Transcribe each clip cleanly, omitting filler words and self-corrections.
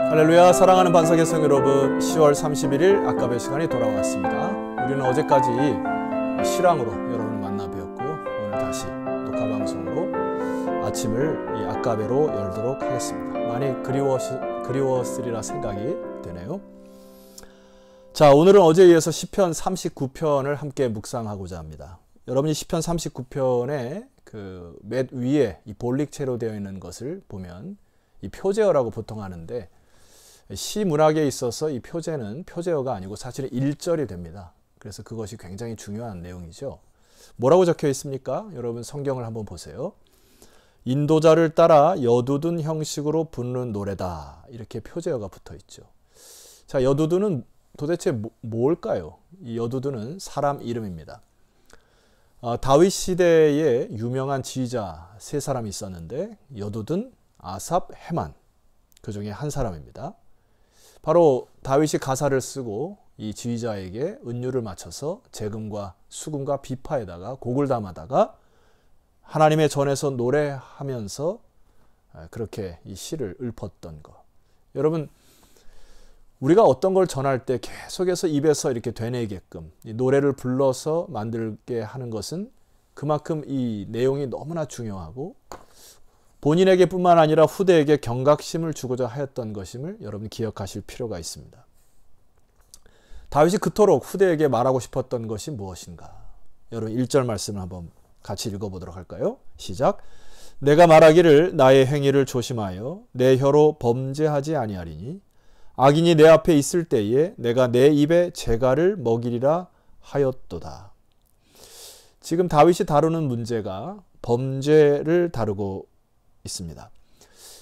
할렐루야. 사랑하는 반석의 성 여러분, 10월 31일 아까베 시간이 돌아왔습니다. 우리는 어제까지 실황으로 여러분을 만나 뵈었고요. 오늘 다시 녹화 방송으로 아침을 이 아까베로 열도록 하겠습니다. 많이 그리웠으리라 생각이 되네요. 자, 오늘은 어제에 이어서 시편 39편을 함께 묵상하고자 합니다. 여러분이 시편 39편의 그 맨 위에 이 볼릭체로 되어 있는 것을 보면 이 표제어라고 보통 하는데, 시 문학에 있어서 이 표제는 표제어가 아니고 사실은 1절이 됩니다. 그래서 그것이 굉장히 중요한 내용이죠. 뭐라고 적혀 있습니까? 여러분 성경을 한번 보세요. 인도자를 따라 여두둔 형식으로 부르는 노래다. 이렇게 표제어가 붙어 있죠. 자, 여두둔은 도대체 뭘까요? 이 여두둔은 사람 이름입니다. 다윗 시대에 유명한 지휘자 세 사람이 있었는데, 여두둔, 아삽, 헤만, 그 중에 한 사람입니다. 바로 다윗이 가사를 쓰고 이 지휘자에게 은유를 맞춰서 재금과 수금과 비파에다가 곡을 담아다가 하나님의 전에서 노래하면서 그렇게 이 시를 읊었던 것. 여러분, 우리가 어떤 걸 전할 때 계속해서 입에서 이렇게 되뇌게끔 이 노래를 불러서 만들게 하는 것은 그만큼 이 내용이 너무나 중요하고 본인에게 뿐만 아니라 후대에게 경각심을 주고자 하였던 것임을 여러분 기억하실 필요가 있습니다. 다윗이 그토록 후대에게 말하고 싶었던 것이 무엇인가? 여러분 1절 말씀을 한번 같이 읽어보도록 할까요? 시작. 내가 말하기를 나의 행위를 조심하여 내 혀로 범죄하지 아니하리니 악인이 내 앞에 있을 때에 내가 내 입에 재갈을 먹이리라 하였도다. 지금 다윗이 다루는 문제가 범죄를 다루고 있습니다.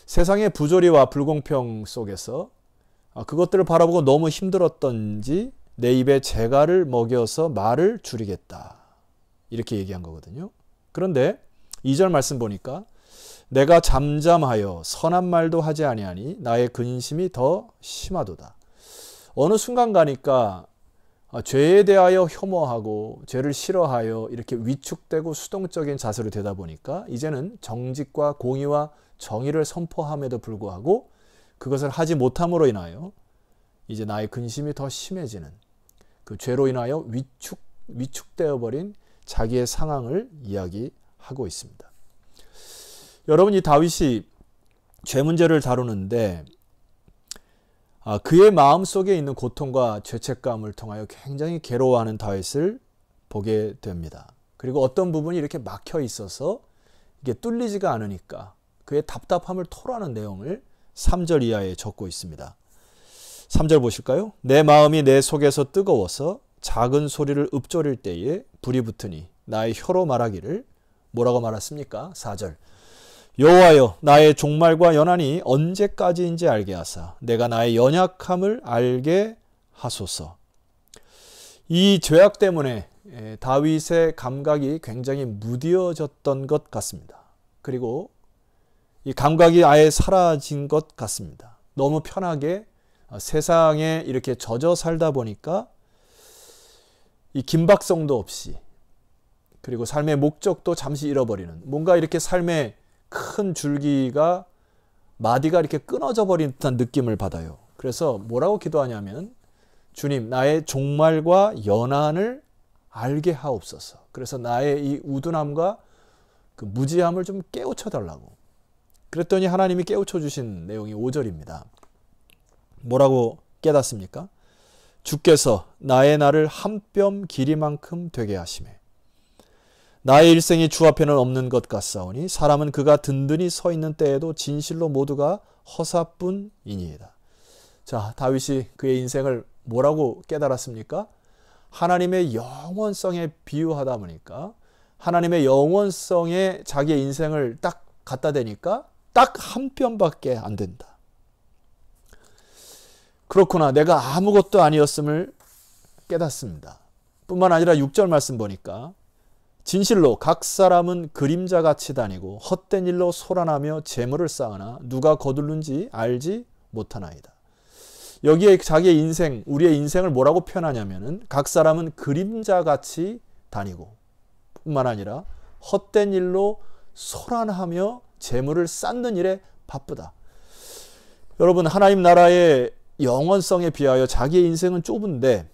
세상의 부조리와 불공평 속에서 그것들을 바라보고 너무 힘들었던지 내 입에 재갈을 먹여서 말을 줄이겠다. 이렇게 얘기한 거거든요. 그런데 2절 말씀 보니까 내가 잠잠하여 선한 말도 하지 아니하니 나의 근심이 더 심하도다. 어느 순간 가니까 죄에 대하여 혐오하고 죄를 싫어하여 이렇게 위축되고 수동적인 자세로 되다 보니까 이제는 정직과 공의와 정의를 선포함에도 불구하고 그것을 하지 못함으로 인하여 이제 나의 근심이 더 심해지는 그 죄로 인하여 위축되어 버린 자기의 상황을 이야기하고 있습니다. 여러분, 이 다윗이 죄 문제를 다루는데 그의 마음속에 있는 고통과 죄책감을 통하여 굉장히 괴로워하는 다윗을 보게 됩니다. 그리고 어떤 부분이 이렇게 막혀 있어서 이게 뚫리지가 않으니까 그의 답답함을 토로하는 내용을 3절 이하에 적고 있습니다. 3절 보실까요? 내 마음이 내 속에서 뜨거워서 작은 소리를 읊조릴 때에 불이 붙으니 나의 혀로 말하기를 뭐라고 말했습니까? 4절. 여호와여, 나의 종말과 연한이 언제까지인지 알게 하사 내가 나의 연약함을 알게 하소서. 이 죄악 때문에 다윗의 감각이 굉장히 무뎌졌던 것 같습니다. 그리고 이 감각이 아예 사라진 것 같습니다. 너무 편하게 세상에 이렇게 젖어 살다 보니까 이 긴박성도 없이, 그리고 삶의 목적도 잠시 잃어버리는, 뭔가 이렇게 삶의 큰 줄기가 마디가 이렇게 끊어져 버린 듯한 느낌을 받아요. 그래서 뭐라고 기도하냐면, 주님, 나의 종말과 연한을 알게 하옵소서. 그래서 나의 이 우둔함과 그 무지함을 좀 깨우쳐 달라고. 그랬더니 하나님이 깨우쳐 주신 내용이 5절입니다. 뭐라고 깨닫습니까? 주께서 나의 날을 한 뼘 길이만큼 되게 하시매 나의 일생이 주 앞에는 없는 것 같사오니 사람은 그가 든든히 서 있는 때에도 진실로 모두가 허사뿐이니이다. 자, 다윗이 그의 인생을 뭐라고 깨달았습니까? 하나님의 영원성에 비유하다 보니까 하나님의 영원성에 자기의 인생을 딱 갖다 대니까 딱 한 뼘밖에 안 된다. 그렇구나, 내가 아무것도 아니었음을 깨닫습니다. 뿐만 아니라 6절 말씀 보니까 진실로 각 사람은 그림자같이 다니고 헛된 일로 소란하며 재물을 쌓으나 누가 거둘는지 알지 못하나이다. 여기에 자기의 인생, 우리의 인생을 뭐라고 표현하냐면은 각 사람은 그림자같이 다니고 뿐만 아니라 헛된 일로 소란하며 재물을 쌓는 일에 바쁘다. 여러분, 하나님 나라의 영원성에 비하여 자기의 인생은 좁은데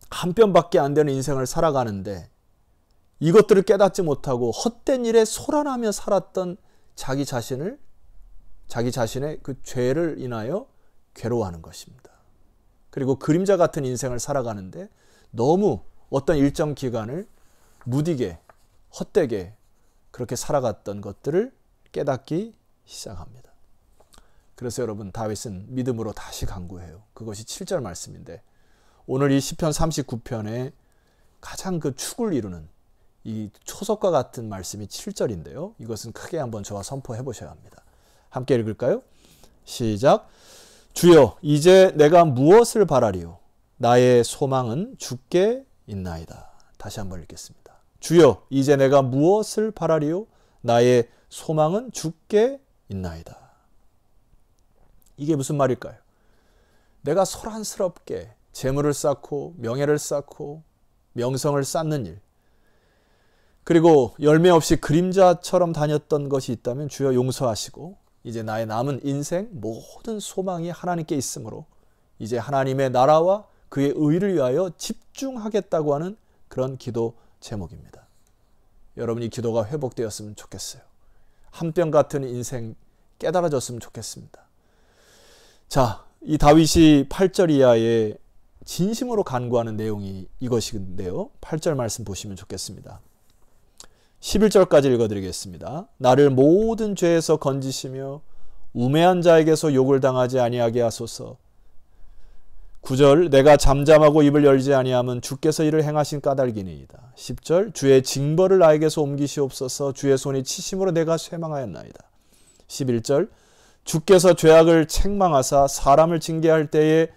한 뼘밖에 안 되는 인생을 살아가는데 이것들을 깨닫지 못하고 헛된 일에 소란하며 살았던 자기 자신의 그 죄를 인하여 괴로워하는 것입니다. 그리고 그림자 같은 인생을 살아가는데 너무 어떤 일정 기간을 무디게 헛되게 그렇게 살아갔던 것들을 깨닫기 시작합니다. 그래서 여러분, 다윗은 믿음으로 다시 간구해요. 그것이 7절 말씀인데 오늘 이 시편 39편에 가장 그 축을 이루는 이 초석과 같은 말씀이 7절인데요. 이것은 크게 한번 저와 선포해 보셔야 합니다. 함께 읽을까요? 시작. 주여, 이제 내가 무엇을 바라리요? 나의 소망은 주께 있나이다. 다시 한번 읽겠습니다. 주여, 이제 내가 무엇을 바라리요? 나의 소망은 주께 있나이다. 이게 무슨 말일까요? 내가 소란스럽게 재물을 쌓고 명예를 쌓고 명성을 쌓는 일, 그리고 열매 없이 그림자처럼 다녔던 것이 있다면 주여 용서하시고 이제 나의 남은 인생 모든 소망이 하나님께 있으므로 이제 하나님의 나라와 그의 의를 위하여 집중하겠다고 하는 그런 기도 제목입니다. 여러분, 이 기도가 회복되었으면 좋겠어요. 한뼘 같은 인생 깨달아졌으면 좋겠습니다. 자, 이 다윗이 8절 이하에 진심으로 간구하는 내용이 이것인데요. 8절 말씀 보시면 좋겠습니다. 11절까지 읽어드리겠습니다. 나를 모든 죄에서 건지시며 우매한 자에게서 욕을 당하지 아니하게 하소서. 9절 내가 잠잠하고 입을 열지 아니하면 주께서 이를 행하신 까닭이니이다. 10절 주의 징벌을 나에게서 옮기시옵소서. 주의 손이 치심으로 내가 쇠망하였나이다. 11절 주께서 죄악을 책망하사 사람을 징계할 때에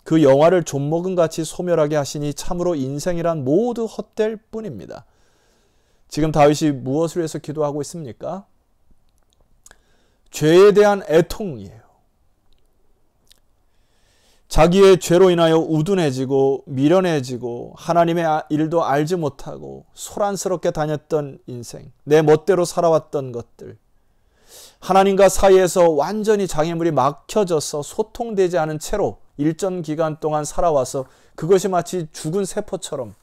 그 영화를 좀먹은 같이 소멸하게 하시니 참으로 인생이란 모두 헛될 뿐입니다. 지금 다윗이 무엇을 위해서 기도하고 있습니까? 죄에 대한 애통이에요. 자기의 죄로 인하여 우둔해지고 미련해지고 하나님의 일도 알지 못하고 소란스럽게 다녔던 인생, 내 멋대로 살아왔던 것들, 하나님과 사이에서 완전히 장애물이 막혀져서 소통되지 않은 채로 일정 기간 동안 살아와서 그것이 마치 죽은 세포처럼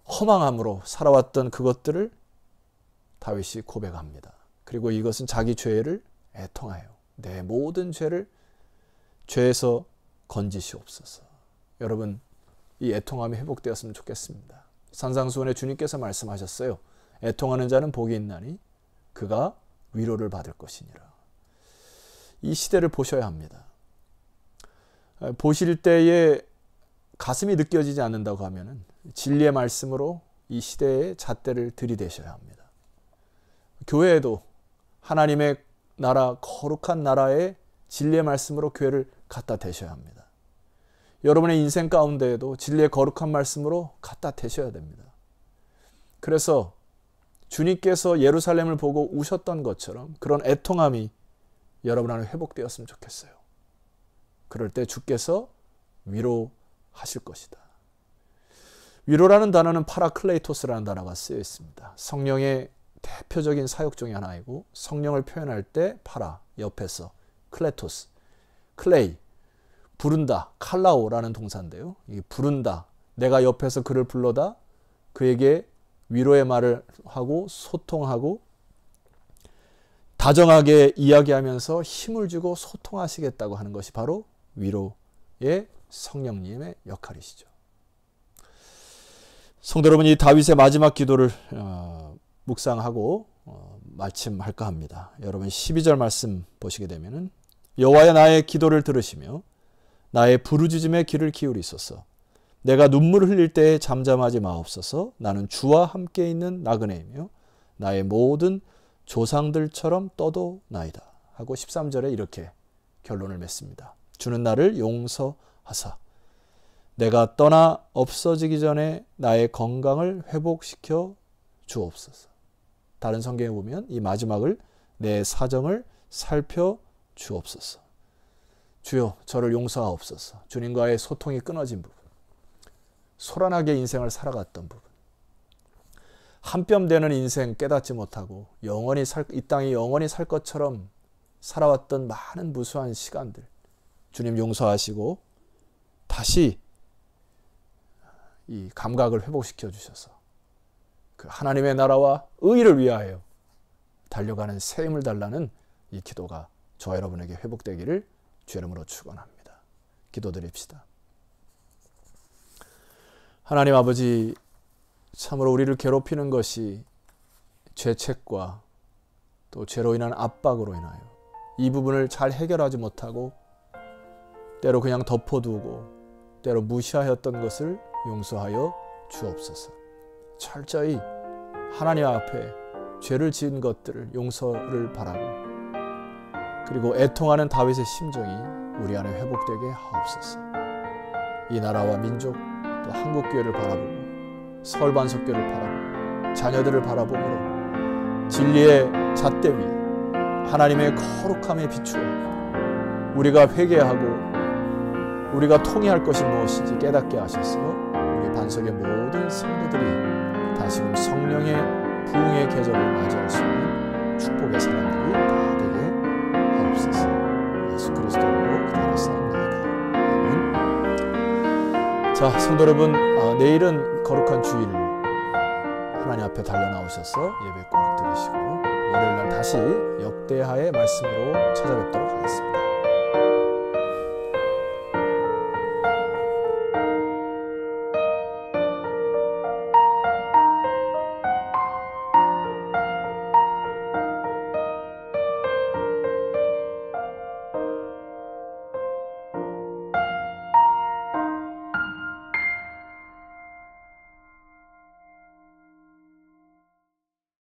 허망함으로 살아왔던 그것들을 다윗이 고백합니다. 그리고 이것은 자기 죄를 애통하여 내 모든 죄를 죄에서 건지시옵소서. 여러분, 이 애통함이 회복되었으면 좋겠습니다. 산상수훈의 주님께서 말씀하셨어요. 애통하는 자는 복이 있나니 그가 위로를 받을 것이니라. 이 시대를 보셔야 합니다. 보실 때에 가슴이 느껴지지 않는다고 하면 진리의 말씀으로 이 시대의 잣대를 들이대셔야 합니다. 교회에도 하나님의 나라, 거룩한 나라의 진리의 말씀으로 교회를 갖다 대셔야 합니다. 여러분의 인생 가운데에도 진리의 거룩한 말씀으로 갖다 대셔야 됩니다. 그래서 주님께서 예루살렘을 보고 우셨던 것처럼 그런 애통함이 여러분 안에 회복되었으면 좋겠어요. 그럴 때 주께서 위로하실 것이다. 위로라는 단어는 파라클레이토스라는 단어가 쓰여 있습니다. 성령의 대표적인 사역 중에 하나이고, 성령을 표현할 때 파라, 옆에서, 클레토스, 클레이, 부른다, 칼라오라는 동사인데요. 이 부른다, 내가 옆에서 그를 불러다 그에게 위로의 말을 하고 소통하고 다정하게 이야기하면서 힘을 주고 소통하시겠다고 하는 것이 바로 위로의 성령님의 역할이시죠. 성도 여러분, 이 다윗의 마지막 기도를 묵상하고 마침할까 합니다. 여러분 12절 말씀 보시게 되면은 여호와여 나의 기도를 들으시며 나의 부르짖음에 귀를 기울이소서. 내가 눈물을 흘릴 때에 잠잠하지 마옵소서. 나는 주와 함께 있는 나그네이며 나의 모든 조상들처럼 떠도 나이다. 하고 13절에 이렇게 결론을 맺습니다. 주는 나를 용서하사 내가 떠나 없어지기 전에 나의 건강을 회복시켜 주옵소서. 다른 성경에 보면 이 마지막을 내 사정을 살펴 주옵소서. 주여 저를 용서하옵소서. 주님과의 소통이 끊어진 부분, 소란하게 인생을 살아갔던 부분, 한 뼘 되는 인생 깨닫지 못하고 이 땅에 영원히 살 것처럼 살아왔던 많은 무수한 시간들 주님 용서하시고 다시 이 감각을 회복시켜 주셔서 그 하나님의 나라와 의를 위하여 달려가는 새 힘을 달라는 이 기도가 저와 여러분에게 회복되기를 주의 이름으로 축원합니다. 기도드립시다. 하나님 아버지, 참으로 우리를 괴롭히는 것이 죄책과 또 죄로 인한 압박으로 인하여 이 부분을 잘 해결하지 못하고 때로 그냥 덮어두고 때로 무시하였던 것을 용서하여 주옵소서. 철저히 하나님 앞에 죄를 지은 것들을 용서를 바라고 그리고 애통하는 다윗의 심정이 우리 안에 회복되게 하옵소서. 이 나라와 민족 또 한국교회를 바라보고 서울반석교회를 바라보고 자녀들을 바라보므로 진리의 잣대 위 하나님의 거룩함에 비추어 우리가 회개하고 우리가 통회할 것이 무엇인지 깨닫게 하셔서 우리 반석의 모든 성도들이 다시금 성령의 부흥의 계절을 맞이할 수 있는 축복의 사람들이 다 되게 하옵소서. 예수 그리스도 이름으로 기도하였사옵나이다. 아멘. 자, 성도 여러분, 내일은 거룩한 주일 하나님 앞에 달려 나오셔서 예배 꼭 드리시고 월요일날 다시 역대하의 말씀으로 찾아뵙도록 하겠습니다.